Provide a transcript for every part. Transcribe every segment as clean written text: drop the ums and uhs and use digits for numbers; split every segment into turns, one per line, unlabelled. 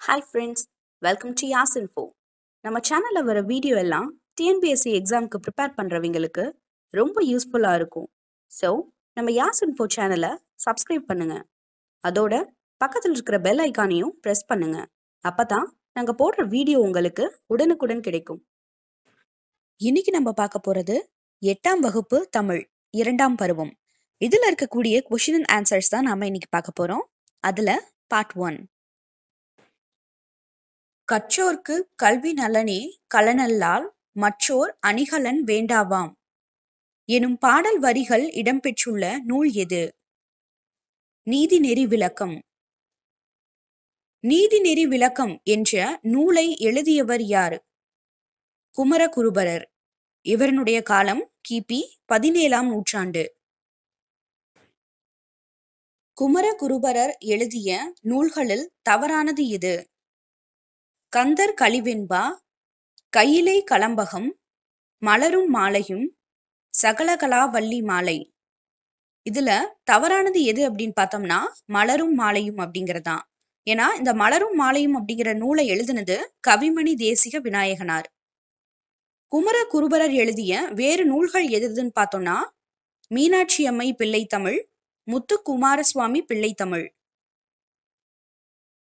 Hi friends, welcome to Yas info. நம்ம சேனலில் வர வீடியோ எல்லாம் டிஎன்பிஎஸ்சி எக்ஸாமுக்கு ப்ரிப்பேர் பண்ணுறவங்களுக்கு ரொம்ப யூஸ்ஃபுல்லாக இருக்கும். ஸோ நம்ம யாஸ் இன்ஃபோ சேனலை சப்ஸ்கிரைப் பண்ணுங்கள். அதோட பக்கத்தில் இருக்கிற பெல் ஐக்கானையும் ப்ரெஸ் பண்ணுங்கள். அப்போ தான் நாங்கள் போடுற வீடியோ உங்களுக்கு உடனுக்குடன் கிடைக்கும். இன்னைக்கு நம்ம பார்க்க போகிறது 8ஆம் வகுப்பு தமிழ் 2ஆம் பருவம். இதில் இருக்கக்கூடிய கொஷின் அண்ட் ஆன்சர்ஸ் தான் நாம் இன்னைக்கு பார்க்க போகிறோம். அதில் பார்ட் 1. கற்றோர்க்கு கல்வி நலனே களனல்லால் மற்றோர் அணிகலன் வேண்டாவாம் எனும் பாடல் வரிகள் இடம்பெற்றுள்ள நூல் எது? நீதிநெறி விளக்கம். நீதிநெறி விளக்கம் என்ற நூலை எழுதியவர் யார்? குமரகுருபரர். இவருடைய காலம் கிபி 17ஆம் நூற்றாண்டு. குமரகுருபரர் எழுதிய நூல்களில் தவறானது எது? கந்தர் கலிவெண்பா, கையிலை கலம்பகம், மலரும் மாலையும், சகலகலாவல்லி மாலை. இதுல தவறானது எது அப்படின்னு பார்த்தோம்னா மலரும் மாலையும் அப்படிங்கிறதான். ஏன்னா இந்த மலரும் மாலையும் அப்படிங்கிற நூலை எழுதினது கவிமணி தேசிக விநாயகனார். குமர குருபரர் எழுதிய வேறு நூல்கள் எதுன்னு பார்த்தோம்னா மீனாட்சி அம்மை பிள்ளை தமிழ், முத்துக்குமாரசுவாமி பிள்ளை தமிழ்.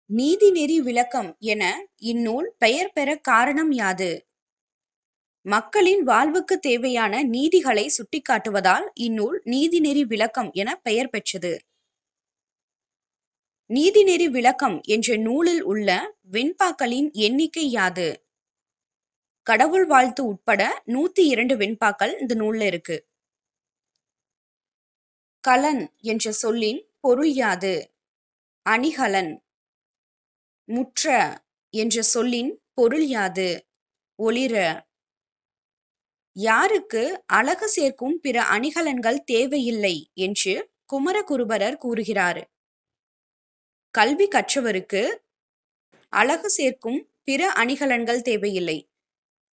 நீதிநெறி விளக்கம் என இந்நூல் பெயர் பெற காரணம் யாது? மக்களின் வாழ்வுக்கு தேவையான நீதிகளை சுட்டிக்காட்டுவதால் இந்நூல் நீதிநெறி விளக்கம் என பெயர் பெற்றது. நீதிநெறி விளக்கம் என்ற நூலில் உள்ள வெண்பாக்களின் எண்ணிக்கை யாது? கடவுள் வாழ்த்து உட்பட 102 வெண்பாக்கள் இந்த நூல்ல இருக்கு. கலன் என்ற சொல்லின் பொருள் யாது? அணிகலன். முற்ற என்ற சொல்லின் பொருள் யாது? ஒளிர. யாருக்கு அழகு சேர்க்கும் பிற அணிகலன்கள் தேவையில்லை என்று குமரகுருபரர் கூறுகிறார்? கல்வி கற்றவருக்கு அழகு சேர்க்கும் பிற அணிகலன்கள் தேவையில்லை.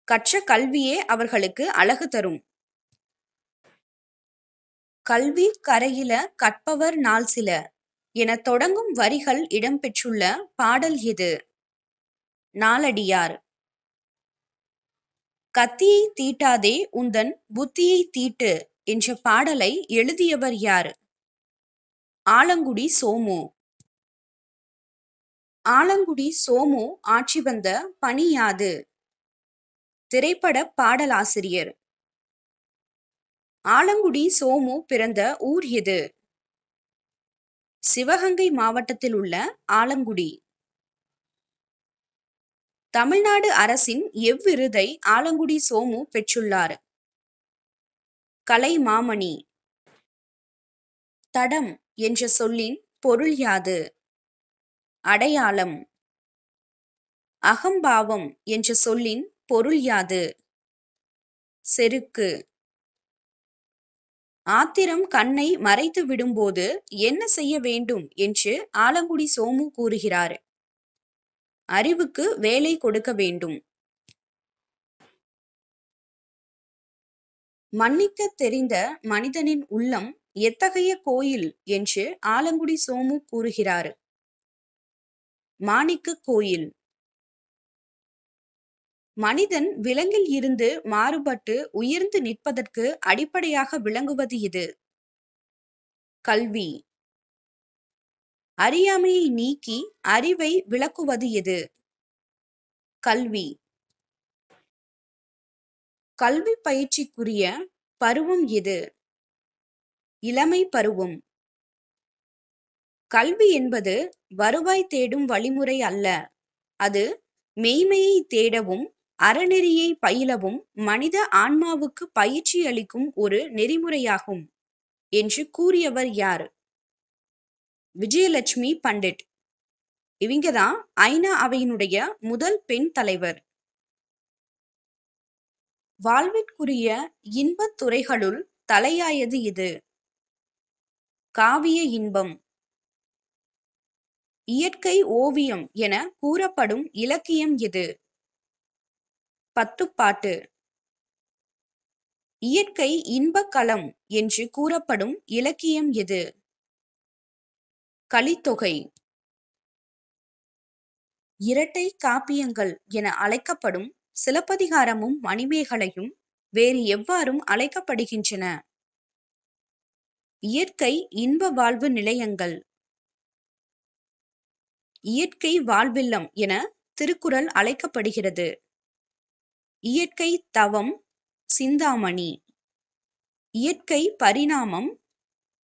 கற்ற கல்வியே அவர்களுக்கு அழகு தரும். கல்வி கரையில கற்பவர் நாள் சில என தொடங்கும் வரிகள் இடம்பெற்றுள்ள பாடல் எது? நாலடியார். கத்தியை தீட்டாதே உந்தன் புத்தியை தீட்டு என்ற பாடலை எழுதியவர் யார்? ஆலங்குடி சோமு. ஆலங்குடி சோமு ஆட்சி வந்த பணி யாது? திரைப்பட பாடலாசிரியர். ஆலங்குடி சோமு பிறந்த ஊர் எது? சிவகங்கை மாவட்டத்தில் உள்ள ஆலங்குடி. தமிழ்நாடு அரசின் எவ்விருதை ஆலங்குடி சோமு பெற்றுள்ளார்? கலைமாமணி. தடம் என்ற சொல்லின் பொருள் யாது? அடையாளம். அகம்பாவம் என்ற சொல்லின் பொருள் யாது? செருக்கு. ஆத்திரம் கண்ணை மறைத்து விடும்போது என்ன செய்ய வேண்டும் என்று ஆலங்குடி சோமு கூறுகிறார்? அறிவுக்கு வேலை கொடுக்க வேண்டும். மன்னிக்க தெரிந்த மனிதனின் உள்ளம் எத்தகைய கோயில் என்று ஆலங்குடி சோமு கூறுகிறார்? மாணிக்க கோயில். மனிதன் விலங்கில் இருந்து மாறுபட்டு உயர்ந்து நிற்பதற்கு அடிப்படையாக விளங்குவது எது? கல்வி. அறியாமையை நீக்கி அறிவை விளக்குவது எது? கல்வி. கல்வி பயிற்சிக்குரிய பருவம் எது? இளமை பருவம். கல்வி என்பது வருவாய் தேடும் வழிமுறை அல்ல, அது மெய்மையை தேடவும் அறநெறியை பயிலவும் மனித ஆன்மாவுக்கு பயிற்சி அளிக்கும் ஒரு நெறிமுறையாகும் என்று கூறியவர் யார்? விஜயலட்சுமி பண்டிட். இவங்கதான் ஐநா அவையினுடைய முதல் பெண் தலைவர். வாழ்விற்குரிய இன்பத் துறைகளுள் தலையாயது இது? காவிய இன்பம். இயற்கை ஓவியம் என கூறப்படும் இலக்கியம் எது? பத்துப்பாட்டு. இயற்கை இன்பக்களம் என்று கூறப்படும் இலக்கியம் எது? கலித்தொகை. இரட்டை காப்பியங்கள் என அழைக்கப்படும் சிலப்பதிகாரமும் மணிமேகலையும் வேறு எவ்வாறும் அழைக்கப்படுகின்றன? இயற்கை இன்ப வாழ்வு நிலையங்கள். இயற்கை வாழ்வில்லம் என திருக்குறள் அழைக்கப்படுகிறது. இயற்கை தவம் சிந்தாமணி. இயற்கை பரிணாமம்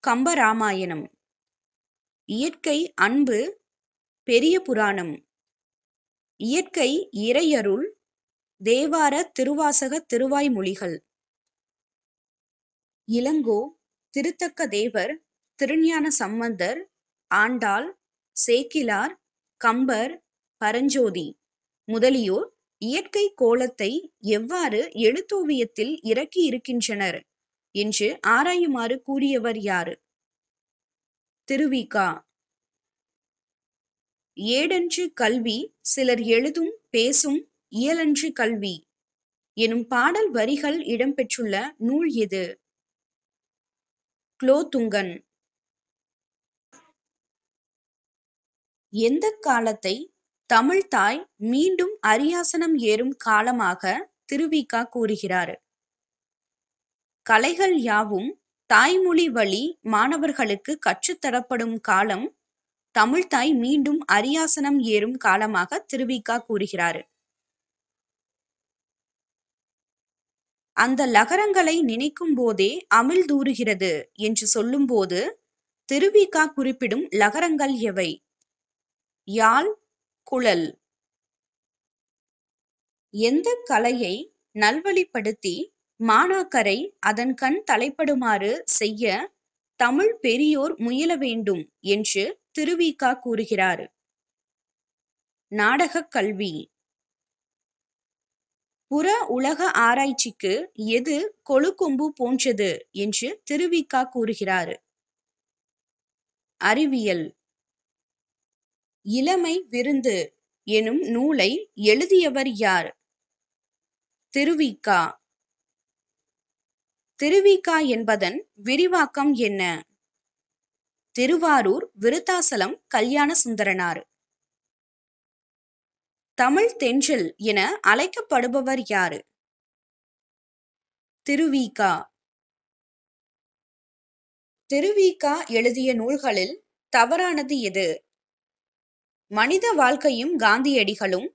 கம்பராமாயணம். இயற்கை அன்பு பெரிய புராணம். இயற்கை இறையருள் தேவார திருவாசக திருவாய்மொழிகள். இளங்கோ, திருத்தக்க தேவர், திருஞான சம்பந்தர், ஆண்டாள், சேக்கிழார், கம்பர், பரஞ்சோதி முதலியோர் இயற்கை கோலத்தை எவ்வாறு எழுத்தோவியத்தில் இறக்கி இருக்கின்றனர் என்று ஆராயுமாறு கூறியவர் யாரு? திருவிக. ஏடன்று கல்வி சிலர் எழுதும் பேசும் இயலன்று கல்வி எனும் பாடல் வரிகள் இடம்பெற்றுள்ள நூல் எது? குலோத்துங்கன். எந்த காலத்தை தமிழ்தாய் மீண்டும் அரியாசனம் ஏறும் காலமாக திருவிக கூறுகிறார்? கலைகள் யாவும் தாய்மொழி வழி மாணவர்களுக்கு கற்றுத்தரப்படும் காலம் தமிழ்தாய் மீண்டும் அரியாசனம் ஏறும் காலமாக திருவிக கூறுகிறார். அந்த லகரங்களை நினைக்கும் போதே அமிழ்தூறுகிறது என்று சொல்லும்போது திருவிக குறிப்பிடும் லகரங்கள் எவை? யாழ், குழல். எந்த கலையை நல்வழிப்படுத்தி மாணாக்கரை அதன் கண் தலைப்படுமாறு செய்ய தமிழ் பெரியோர் முயல வேண்டும் என்று திருவிக கூறுகிறார்? நாடகக் கல்வி. புற உலக ஆராய்ச்சிக்கு எது கொழுக்கொம்பு போன்றது என்று திருவிக கூறுகிறார்? அறிவியல். இளமை விருந்து எனும் நூலை எழுதியவர் யார்? திருவிக. திருவிக என்பதன் விரிவாக்கம் என்ன? திருவாரூர் விருத்தாசலம் கல்யாண சுந்தரனார். தமிழ் தென்றல் என அழைக்கப்படுபவர் யாரு? திருவிக. திருவிக எழுதிய நூல்களில் தவறானது எது? மனித வாழ்க்கையும் காந்தியடிகளும்,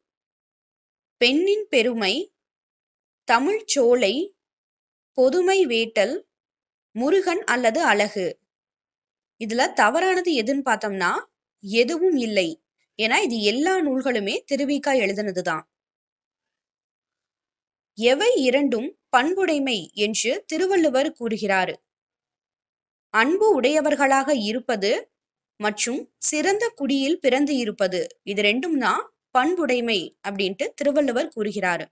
பெண்ணின் பெருமை, தமிழ்ச் சோலை, பொதுமை வேட்டல், முருகன் அல்லது அழகு. இதுல தவறானது எதுன்னு பார்த்தோம்னா எதுவும் இல்லை. ஏன்னா இது எல்லா நூல்களுமே திருவிக எழுதினதுதான். எவை இரண்டும் பண்புடைமை என்று திருவள்ளுவர் கூறுகிறார்? அன்பு உடையவர்களாக இருப்பது மற்றும் சிறந்த குடியில் பிறந்து இருப்பது. இது ரெண்டும் தான் பண்புடைமை அப்படின்ட்டு திருவள்ளுவர் கூறுகிறார்.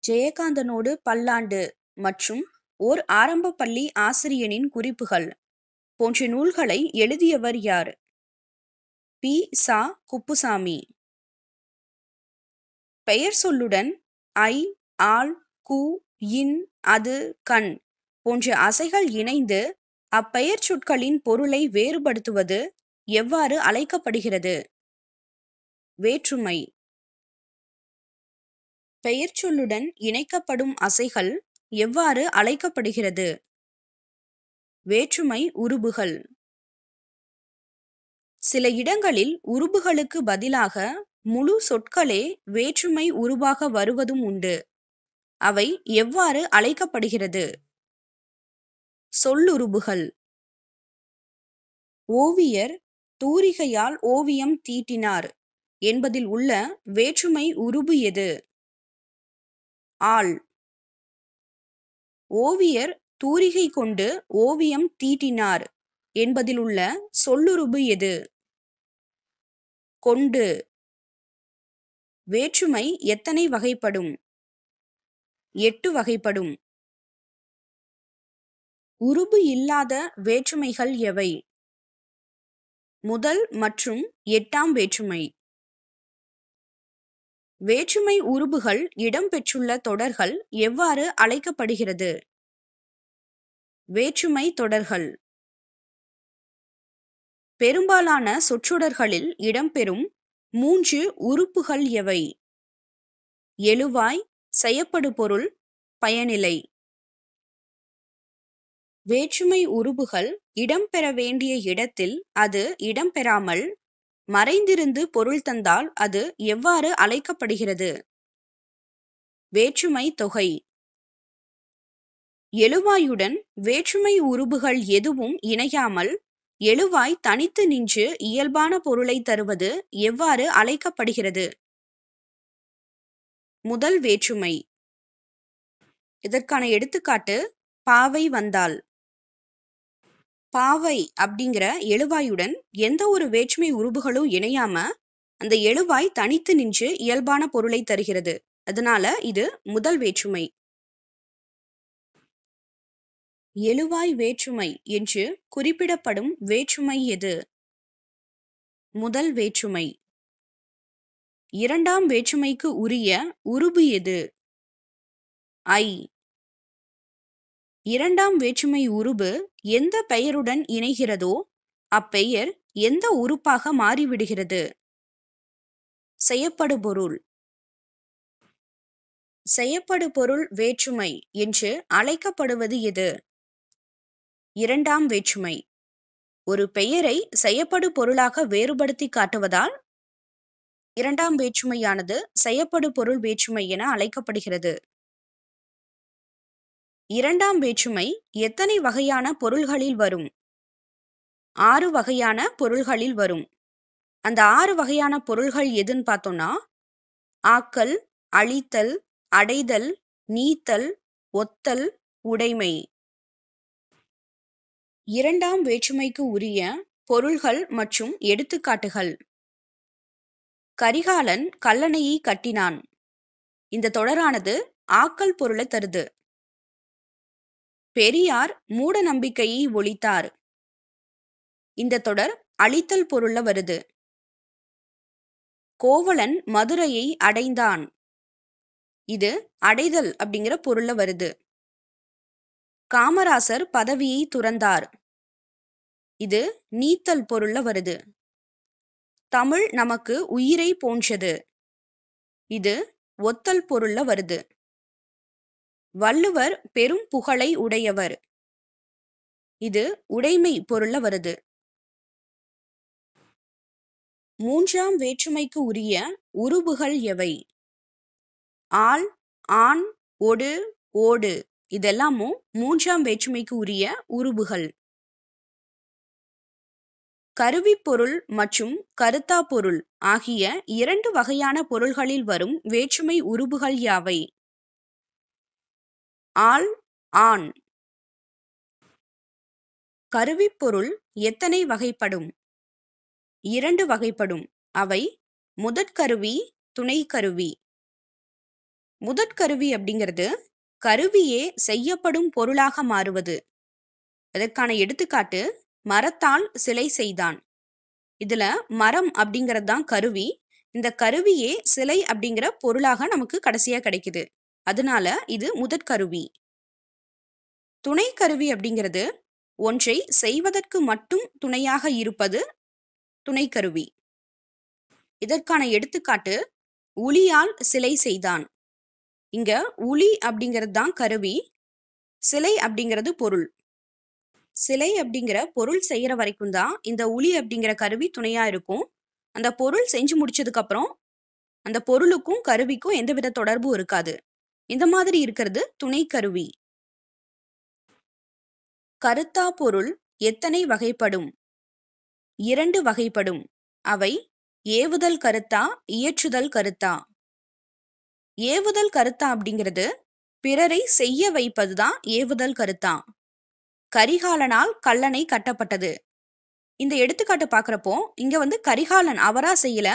ஜெயகாந்தனோடு பல்லாண்டு மற்றும் ஓர் ஆரம்ப பள்ளி ஆசிரியனின் குறிப்புகள் போன்ற நூல்களை எழுதியவர் யார்? பி. ச. குப்புசாமி. பெயர் சொல்லுடன் ஐ, ஆல், கு, இன், அது, கண் போன்ற அசைகள் இணைந்து அப்பெயர் சொற்களின் பொருளை வேறுபடுத்துவது எவ்வாறு அழைக்கப்படுகிறது? வேற்றுமை. பெயர் சொல்லுடன் இணைக்கப்படும் அசைகள் எவ்வாறு அழைக்கப்படுகிறது? வேற்றுமை உருபுகள். சில இடங்களில் உருபுகளுக்கு பதிலாக முழு சொற்களே வேற்றுமை உருபாக வருவதும் உண்டு. அவை எவ்வாறு அழைக்கப்படுகிறது? சொல்லுருபுகள். ஓவியர் தூரிகையால் ஓவியம் தீட்டினார் என்பதில் உள்ள வேற்றுமை உருபு எது? ஆள். ஓவியர் தூரிகை கொண்டு ஓவியம் தீட்டினார் என்பதில் உள்ள சொல்லுருபு எது? கொண்டு. வேற்றுமை எத்தனை வகைப்படும்? 8 வகைப்படும். உருபு இல்லாத வேற்றுமைகள் எவை? முதல் மற்றும் 8ஆம் வேற்றுமை. வேற்றுமை உருபுகள் இடம்பெற்றுள்ள தொடர்கள் எவ்வாறு அழைக்கப்படுகிறது? வேற்றுமை தொடர்கள். பெரும்பாலான சொற்றொடர்களில் இடம்பெறும் 3 உறுப்புகள் எவை? எழுவாய், செயப்படுபொருள், பயனிலை. வேற்றுமை உருபுகள் இடம்பெற வேண்டிய இடத்தில் அது இடம்பெறாமல் மறைந்திருந்து பொருள் தந்தால் அது எவ்வாறு அழைக்கப்படுகிறது? வேற்றுமை தொகை. எழுவாயுடன் வேற்றுமை உருபுகள் எதுவும் இணையாமல் எழுவாய் தனித்து நின்று இயல்பான பொருளை தருவது எவ்வாறு அழைக்கப்படுகிறது? முதல் வேற்றுமை. இதற்கான எடுத்துக்காட்டு பாவை வந்தாள். பாவை அப்படிங்கிற எழுவாயுடன் எந்த ஒரு வேற்றுமை உருபுகளும் இணையாம அந்த எழுவாய் தனித்து நின்று இயல்பான பொருளை தருகிறது. அதனால இது முதல் வேற்றுமை. எழுவாய் வேற்றுமை என்று குறிப்பிடப்படும் வேற்றுமை எது? முதல் வேற்றுமை. இரண்டாம் வேற்றுமைக்கு உரிய உருபு எது? ஐ. இரண்டாம் வேற்றுமை உருபு எந்த பெயருடன் இணைகிறதோ அப்பெயர் எந்த உறுப்பாக மாறிவிடுகிறது? செயப்படுபொருள். செயப்படுபொருள் வேற்றுமை என்று அழைக்கப்படுவது எது? இரண்டாம் வேற்றுமை. ஒரு பெயரை செயப்படு பொருளாக வேறுபடுத்தி காட்டுவதால் இரண்டாம் வேற்றுமையானது செயப்படு பொருள் வேற்றுமை என அழைக்கப்படுகிறது. இரண்டாம் வேற்றுமை எத்தனை வகையான பொருள்களில் வரும்? 6 வகையான பொருள்களில் வரும். அந்த 6 வகையான பொருள்கள் எதுன்னு பார்த்தோம்னா ஆக்கல், அழித்தல், அடைதல், நீத்தல், ஒத்தல், உடைமை. இரண்டாம் வேற்றுமைக்கு உரிய பொருள்கள் மற்றும் எடுத்துக்காட்டுகள். கரிகாலன் கல்லணையை கட்டினான். இந்த தொடரானது ஆக்கல் பொருளை தருது. பெரியார் மூட நம்பிக்கையை ஒழித்தார். இந்த தொடர் அழித்தல் பொருள்ல வருது. கோவலன் மதுரையை அடைந்தான். இது அடைதல் அப்படிங்கிற பொருள்ல வருது. காமராசர் பதவியை துறந்தார். இது நீத்தல் பொருள்ல வருது. தமிழ் நமக்கு உயிரை போன்றது. இது ஒத்தல் பொருள்ல வருது. வள்ளுவர் பெரும் புகழை உடையவர். இது உடைமை பொருள்ல வருது. மூன்றாம் வேற்றுமைக்கு உரிய உருபுகள் எவை? ஆள், ஆண், ஒடு, ஓடு இதெல்லாமும் மூன்றாம் வேற்றுமைக்கு உரிய உருபுகள். கருவிப்பொருள் மற்றும் கருத்தா பொருள் ஆகிய 2 வகையான பொருள்களில் வரும் வேற்றுமை உருபுகள் யாவை? ஆள், ஆண். கருவிப்பொருள் எத்தனை வகைப்படும்? 2 வகைப்படும். அவை முதற்கருவி, துணைக்கருவி. முதற்கருவி அப்படிங்கிறது கருவியே செய்யப்படும் பொருளாக மாறுவது. அதற்கான எடுத்துக்காட்டு மரத்தால் சிலை செய்தான். இதுல மரம் அப்படிங்கிறது தான் கருவி. இந்த கருவியே சிலை அப்படிங்கிற பொருளாக நமக்கு கடைசியா கிடைக்குது. அதனால இது முதற்கருவி. துணைக்கருவி அப்படிங்கிறது ஒன்றை செய்வதற்கு மட்டும் துணையாக இருப்பது துணைக்கருவி. இதற்கான எடுத்துக்காட்டு உளியால் சிலை செய்தான். இங்க உளி அப்படிங்கிறது தான் கருவி, சிலை அப்படிங்கிறது பொருள். சிலை அப்படிங்கிற பொருள் செய்யற வரைக்கும் தான் இந்த உளி அப்படிங்கிற கருவி துணையா இருக்கும். அந்த பொருள் செஞ்சு முடிச்சதுக்கு அப்புறம் அந்த பொருளுக்கும் கருவிக்கும் எந்தவித தொடர்பும் இருக்காது. இந்த மாதிரி இருக்கிறது துணைக்கருவி. கருத்தா பொருள் எத்தனை வகைப்படும்? 2 வகைப்படும். அவை ஏவுதல் கருத்தா, இயற்றுதல் கருத்தா. ஏவுதல் கருத்தா அப்படிங்கிறது பிறரை செய்ய வைப்பதுதான் ஏவுதல் கருத்தா. கரிகாலனால் கல்லணை கட்டப்பட்டது. இந்த எடுத்துக்காட்டு பார்க்கிறப்போ இங்க கரிகாலன் அவரா செய்யல,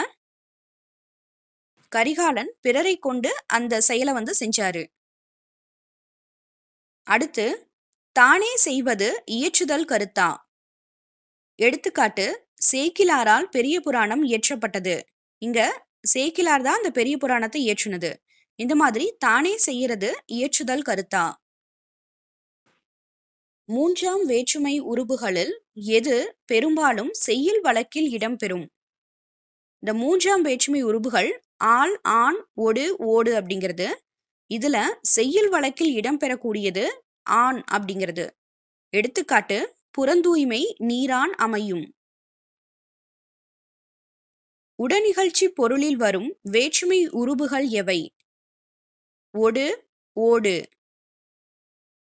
கரிகாலன் பிறரை கொண்டு அந்த செயலை செஞ்சாரு. அடுத்து தானே செய்வது இயற்றுதல் கருத்தா. எடுத்துக்காட்டு சேக்கிலாரால் பெரிய புராணம் இயற்றப்பட்டது. இங்க சேக்கிலார் தான் அந்த பெரிய புராணத்தை இயற்றுனது. இந்த மாதிரி தானே செய்யறது இயற்றுதல் கருத்தா. மூன்றாம் வேற்றுமை உருபுகளில் எது பெரும்பாலும் செய்யுள் வழக்கில் இடம்பெறும்? இந்த மூன்றாம் வேற்றுமை உருபுகள் ஆள், ஆண், ஒடு, ஓடு அப்படிங்கிறது. இதுல செய்யுள் வழக்கில் இடம்பெறக்கூடியது ஆண் அப்படிங்கிறது. எடுத்துக்காட்டு புறந்தூய்மை நீரான் அமையும். உடனிகழ்ச்சி பொருளில் வரும் வேற்றுமை உருபுகள் எவை? ஒடு, ஓடு.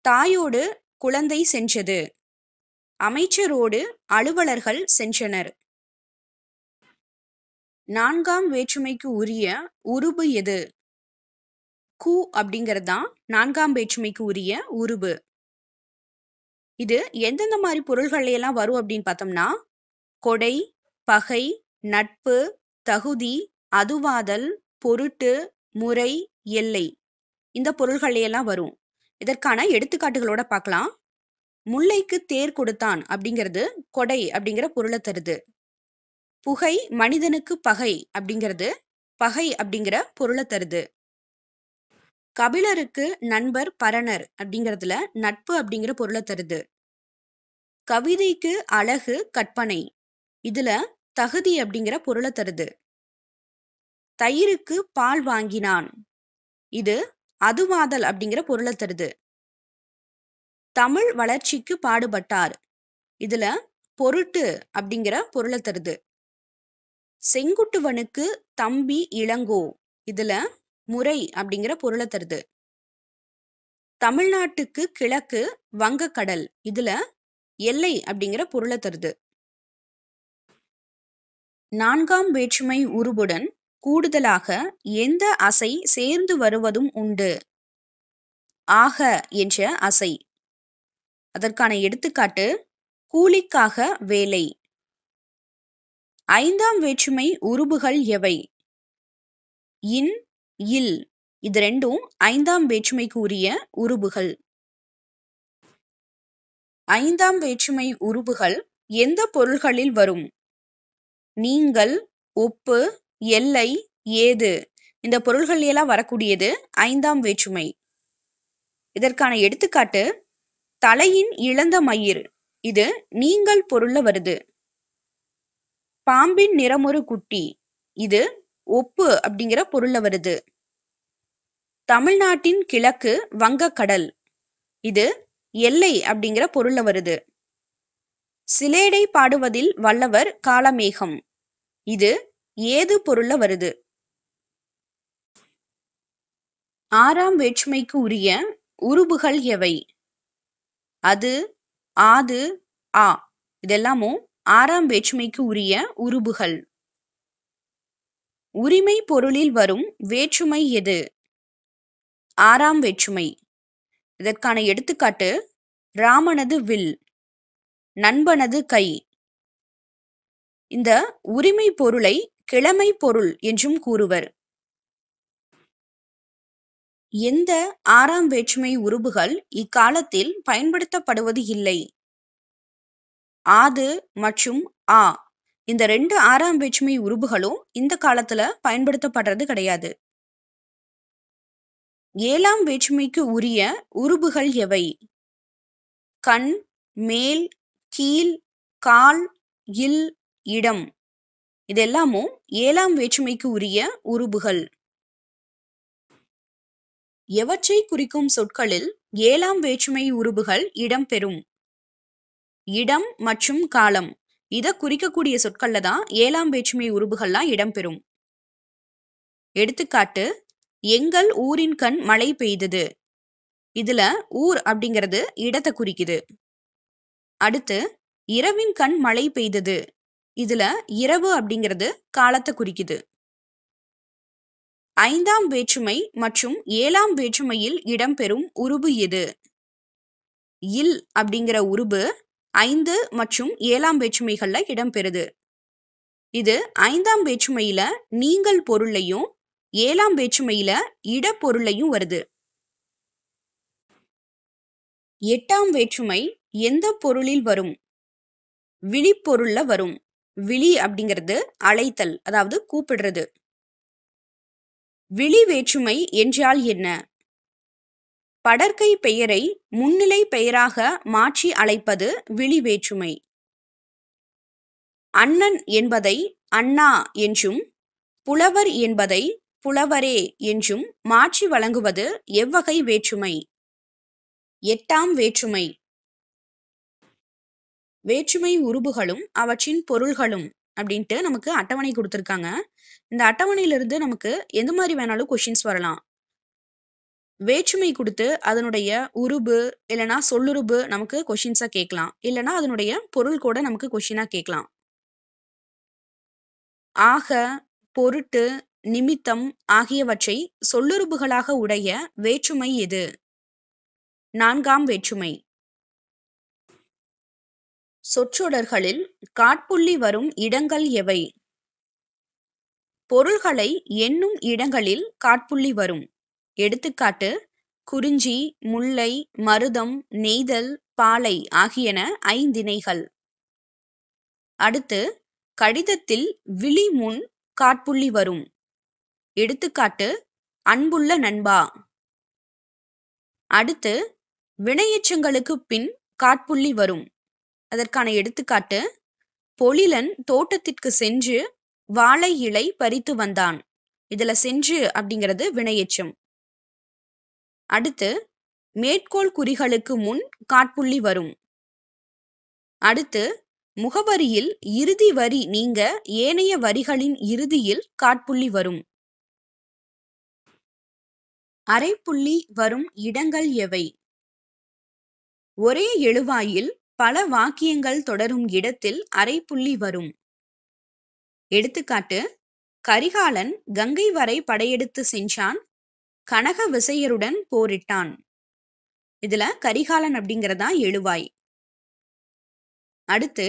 தாயோடு குழந்தை சென்றது. அமைச்சரோடு அலுவலர்கள் சென்றனர். நான்காம் வேற்றுமைக்கு உரிய உருபு எது? கு அப்படிங்கிறது தான் நான்காம் வேற்றுமைக்கு உரிய உருபு. இது எந்தெந்த மாதிரி பொருள்கள் எல்லாம் வரும் அப்படின்னு பார்த்தோம்னா, கொடை, பகை, நட்பு, தகுதி, அதுவாதல், பொருட்டு, முறை, எல்லை, இந்த பொருள்கள் எல்லாம் வரும். இதற்கான எடுத்துக்காட்டுகளோட பார்க்கலாம். முல்லைக்கு தேர் கொடுத்தான் அப்படிங்கிறது கொடை அப்படிங்கிற பொருளை தருது. புகை மனிதனுக்கு பகை அப்படிங்கிறது பகை அப்படிங்கிற பொருளை தருது. கபிலருக்கு நண்பர் பரணர் அப்படிங்கிறதுல நட்பு அப்படிங்கிற பொருளை தருது. கவிதைக்கு அழகு கற்பனை, இதுல தகுதி அப்படிங்கிற பொருளை தருது. தயிருக்கு பால் வாங்கினான், இது அதுவாதல் அப்படிங்கிற பொருளை தருது. தமிழ் வளர்ச்சிக்கு பாடுபட்டார், இதுல பொருட்டு அப்படிங்கிற பொருளை தருது. செங்குட்டுவனுக்கு தம்பி இளங்கோ, இதுல முறை அப்படிங்கிற பொருளை தருது. தமிழ்நாட்டுக்கு கிழக்கு வங்கக்கடல், இதுல எல்லை அப்படிங்கிற பொருளை தருது. நான்காம் வேற்றுமை உருபுடன் கூடுதலாக எந்த அசை சேர்ந்து வருவதும் உண்டு? ஆக என்ற அசை. அதற்கான எடுத்துக்காட்டு கூலிக்காக வேலை. ஐந்தாம் வேற்றுமை உருபுகள் எவை? இன், இல், இது ரெண்டும் ஐந்தாம் வேற்றுமைக்கு உரிய உருபுகள். ஐந்தாம் வேற்றுமை உருபுகள் எந்த பொருள்களில் வரும்? நீங்கள், ஒப்பு, எல்லை, ஏது, இந்த பொருள்கள் எல்லாம் வரக்கூடியது ஐந்தாம் வேற்றுமை. இதற்கான எடுத்துக்காட்டு தலையின் இழந்த மயிர், இது நீங்கள் பொருள்ல வருது. பாம்பின் நிறமொரு குட்டி, இது ஒப்பு அப்படிங்கிற பொருள்ல வருது. தமிழ்நாட்டின் கிழக்கு வங்கக்கடல், இது எல்லை அப்படிங்கிற பொருள்ல வருது. சிலேடை பாடுவதில் வல்லவர் காளமேகம், இது ஏது பொருள்ல வருது. ஆறாம் வேற்றுமைக்கு உரிய உருபுகள் எவை? அது, ஆது, ஆ, இதெல்லாமும் ஆறாம் வேற்றுமைக்கு உரிய உருபுகள். உரிமை பொருளில் வரும் வேற்றுமை எது? ஆறாம் வேற்றுமை. இதற்கான எடுத்துக்காட்டு ராமனது வில், நண்பனது கை. இந்த உரிமை பொருளை கிழமை பொருள் என்றும் கூறுவர். எந்த ஆறாம் வேற்றுமை உருபுகள் இக்காலத்தில் பயன்படுத்தப்படுவது இல்லை? ஆது மற்றும் ஆ, இந்த ரெண்டு ஆறாம் வேற்றுமை உருபுகளும் இந்த காலத்துல பயன்படுத்தப்படுறது கிடையாது. ஏழாம் வேற்றுமைக்கு உரிய உருபுகள் எவை? கண், மேல், கீழ், கால், இல், இடம், இதெல்லாமும் ஏழாம் வேற்றுமைக்கு உரிய உருபுகள். எவற்றை குறிக்கும் சொற்களில் ஏழாம் வேற்றுமை உருபுகள் இடம்பெறும்? இடம் மற்றும் காலம், இதை குறிக்கக்கூடிய சொற்கள்ல தான் ஏழாம் வேற்றுமை உருபுகள்லாம் இடம்பெறும். எடுத்துக்காட்டு எங்கள் ஊரின் கண் மழை பெய்தது, இதுல ஊர் அப்படிங்கிறது இடத்தை குறிக்குது. அடுத்து இரவின் கண் மழை பெய்தது, இதுல இரவு அப்படிங்கிறது காலத்தை குறிக்குது. ஐந்தாம் வேற்றுமை மற்றும் ஏழாம் வேற்றுமையில் இடம்பெறும் உருபு எது? இல் அப்படிங்கிற உருபு 5 மற்றும் ஏழாம் வேற்றுமைகள்ல இடம்பெறுது. இது ஐந்தாம் வேற்றுமையில நீங்கள் பொருளையும் ஏழாம் வேற்றுமையில இட பொருளையும் வருது. எட்டாம் வேற்றுமை எந்த பொருளில் வரும்? விழிப்பொருள்ல வரும். விழி அப்படிங்கிறது அழைத்தல், அதாவது கூப்பிடுறது. விழி வேற்றுமை என்றால் என்ன? படர்க்கை பெயரை முன்னிலை பெயராக மாற்றி அழைப்பது விழி வேற்றுமை. அண்ணன் என்பதை அண்ணா என்றும் புலவர் என்பதை புலவரே என்றும் மாற்றி வழங்குவது எவ்வகை வேற்றுமை? எட்டாம் வேற்றுமை. வேற்றுமை உருபுகளும் அவற்றின் பொருள்களும் அப்படின்ட்டு நமக்கு அட்டவணை கொடுத்துருக்காங்க. இந்த அட்டவணையிலிருந்து நமக்கு எந்த மாதிரி வேணாலும் கொஷின்ஸ் வரலாம். வேற்றுமை கொடுத்து அதனுடைய உருபு இல்லைன்னா சொல்லுருபு நமக்கு கொஷின்ஸா கேட்கலாம். இல்லைன்னா அதனுடைய பொருள் கூட நமக்கு கொஷினா கேட்கலாம். ஆக, பொருட்டு, நிமித்தம் ஆகியவற்றை சொல்லுருபுகளாக உடைய வேற்றுமை எது? நான்காம் வேற்றுமை. சொற்றொடர்களில் காட்புள்ளி வரும் இடங்கள் எவை? பொருள்களை எண்ணும் இடங்களில் காட்புள்ளி வரும். எடுத்துக்காட்டு: குறிஞ்சி, முல்லை, மருதம், நெய்தல், பாலை ஆகியன ஐந்திணைகள். அடுத்து, கடிதத்தில் விழி முன் காட்புள்ளி வரும். எடுத்துக்காட்டு: அன்புள்ள நண்பா. அடுத்து, வினையெச்சங்களுக்கு பின் காட்புள்ளி வரும். அதற்கான எடுத்துக்காட்டு: பொழிலன் தோட்டத்திற்கு சென்று வாழை இலை பறித்து வந்தான். இதுல சென்று அப்படிங்கிறது வினையெச்சம். அடுத்து, மேற்கோள் குறிகளுக்கு முன் காட்புள்ளி வரும். அடுத்து, முகவரியில் இறுதி வரி நீங்க ஏனைய வரிகளின் இறுதியில் காட்புள்ளி வரும். அரைப்புள்ளி வரும் இடங்கள் எவை? ஒரே எழுவாயில் பல வாக்கியங்கள் தொடரும் இடத்தில் அரைப்புள்ளி வரும். எடுத்துக்காட்டு: கரிகாலன் கங்கை வரை படையெடுத்து சென்றான், கனக விசயருடன் போரிட்டான். இதுல கரிகாலன் அப்படிங்கிறதா எழுவாய். அடுத்து,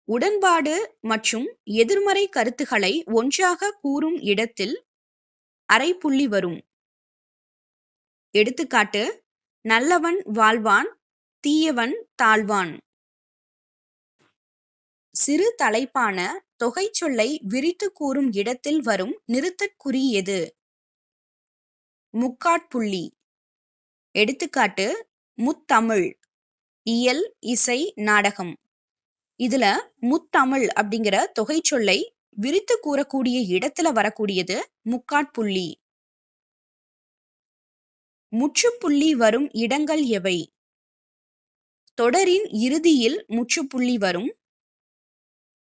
உடன்பாடு மற்றும் எதிர்மறை கருத்துக்களை ஒன்றாக கூறும் இடத்தில் அரைப்புள்ளி வரும். எடுத்துக்காட்டு: நல்லவன் வாழ்வான், தீயவன் தாழ்வான். சிறு தலைப்பான தொகைச்சொல்லை விரித்து கூறும் இடத்தில் வரும் நிறுத்தற்குறி எது? முக்காட்புள்ளி. எடுத்துக்காட்டு: முத்தமிழ், இயல், இசை, நாடகம். இதுல முத்தமிழ் அப்படிங்கிற தொகைச்சொல்லை விரித்து கூறக்கூடிய இடத்துல வரக்கூடியது முக்காட்புள்ளி. முற்றுப்புள்ளி வரும் இடங்கள் எவை? தொடரின் இறுதியில் முற்றுப்புள்ளி வரும்.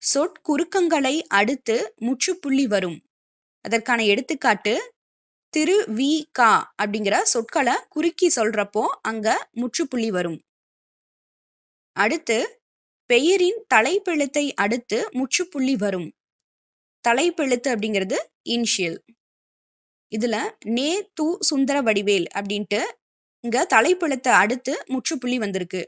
சொற்குறுக்கங்களை அடுத்து முற்றுப்புள்ளி வரும். அதற்கான எடுத்துக்காட்டு: திரு, வி, கா அப்படிங்கிற சொற்களை குறுக்கி சொல்றப்போ அங்க முற்றுப்புள்ளி வரும். அடுத்து, பெயரின் தலைப்பெழுத்தை அடுத்து முற்றுப்புள்ளி வரும். தலைப்பெழுத்து அப்படிங்கிறது இனிஷியல். இதுல நே, து, சுந்தர வடிவேல் அப்படின்ட்டு இங்க தலைப்பெழுத்தை அடுத்து முற்றுப்புள்ளி வந்திருக்கு.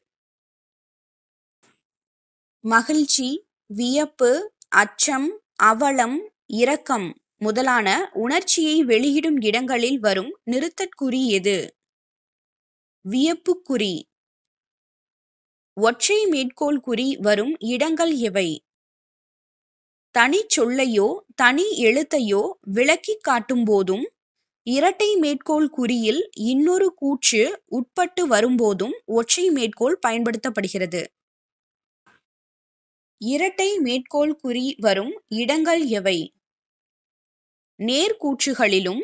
மகிழ்ச்சி, வியப்பு, அச்சம், அவலம், இரக்கம் முதலான உணர்ச்சியை வெளியிடும் இடங்களில் வரும் நிறுத்தற்குறி எது? வியப்புக்குறி. ஒற்றை மேற்கோள் குறி வரும் இடங்கள் எவை? தனி சொல்லையோ தனி எழுத்தையோ விளக்கி காட்டும் போதும், இரட்டை மேற்கோள் குறியில் இன்னொரு கூற்று உட்பட்டு வரும்போதும் ஒற்றை மேற்கோள் பயன்படுத்தப்படுகிறது. இரட்டை மேற்கோள் குறி வரும் இடங்கள் எவை? நேர்கூற்றுகளிலும்,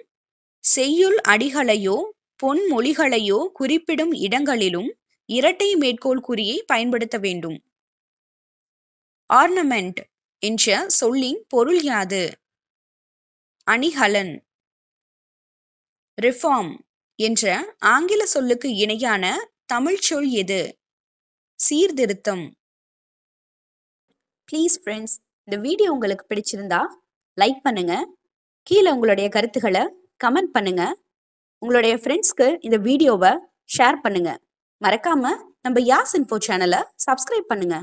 செய்யுள் அடிகளையோ பொன்மொழிகளையோ குறிப்பிடும் இடங்களிலும் இரட்டை மேற்கோள் குறியை பயன்படுத்த வேண்டும். ஆர்னமெண்ட் என்ற சொல்லின் பொருள் யாது? அணிகலன். ரிஃபார்ம் என்ற ஆங்கில சொல்லுக்கு இணையான தமிழ் சொல் எது? சீர்திருத்தம். ப்ளீஸ் ஃப்ரெண்ட்ஸ், இந்த வீடியோ உங்களுக்கு பிடிச்சிருந்தா லைக் பண்ணுங்க, கீழே உங்களுடைய கருத்துக்களை கமெண்ட் பண்ணுங்க, உங்களுடைய ஃப்ரெண்ட்ஸ்க்கு இந்த வீடியோவை ஷேர் பண்ணுங்க. மறக்காம நம்ம யாஸ் இன்ஃபோ சேனலை சப்ஸ்கிரைப் பண்ணுங்க.